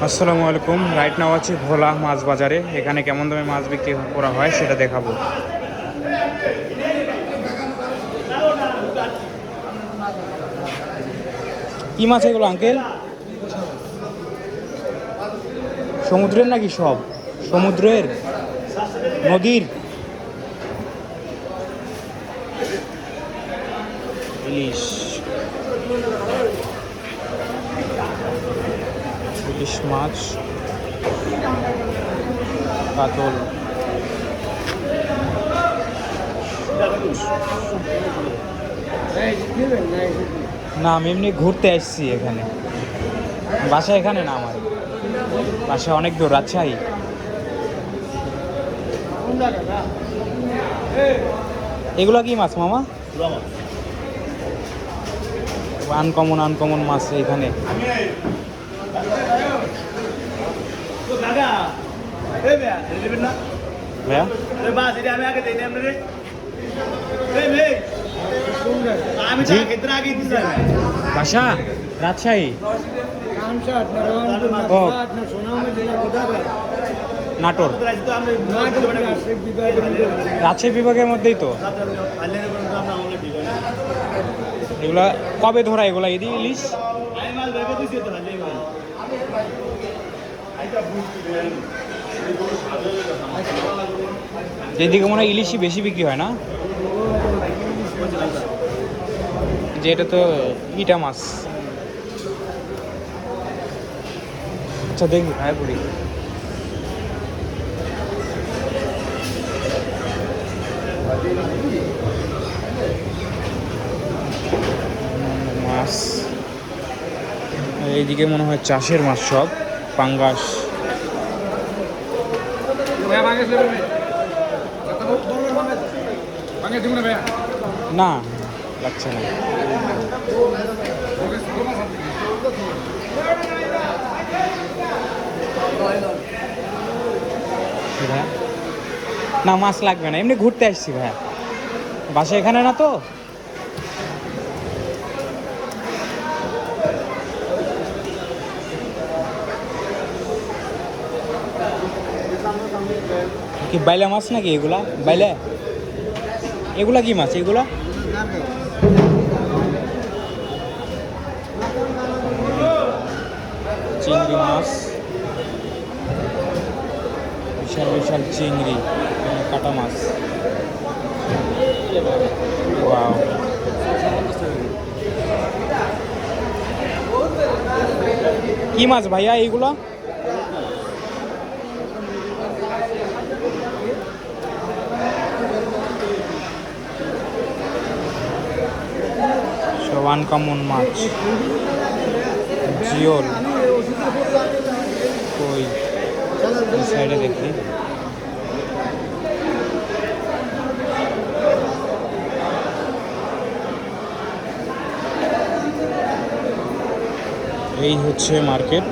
আসসালামু আলাইকুম। Right now আছি ভোলা মাছ বাজারে। এখানে কেমন দামে মাছ বিক্রি করা হয় সেটা দেখাবো। কি মাছ এগুলো আঙ্কেল? সমুদ্রের নাকি সব? সমুদ্রের, নদীর? ইলিশ, ইলিশ মাছ, কাতল। না, আমি এমনি ঘুরতে আসছি এখানে। বাসা এখানে না, আমার বাসা অনেক দূর, রাজশাহী। এগুলা কি মাছ মামা? আনকমন আনকমন মাছ এখানে। বাসা রাজশাহী। নাটোর, রাজশাহী বিভাগের মধ্যেই তো। এগুলা কবে ধরা এগুলা ইলিশ? যেদিকে মনে হয় ইলিশই বেশি বিক্রি হয় না, যে এটা তো ইটা মাছ। আচ্ছা দেখি খায় পড়ি। মাছ এইদিকে মনে হয় চাষের মাছ, সব পাঙ্গাস। না, লাগছে না। না, মাছ লাগবে না, এমনি ঘুরতে আসছি ভাইয়া। বাসা এখানে না তো। কি বাইলা মাছ নাকি এগুলা? বাইলা এগুলা কি মাছ এগুলা? চিংড়ি মাছ, বিশাল বিশাল চিংড়ি, কাটা মাছ। ওয়াও, কি মাছ ভাইয়া এইগুলা? সব আনকমন মাছ। জিওল কই সাইডে দেখি। এই হচ্ছে মার্কেট।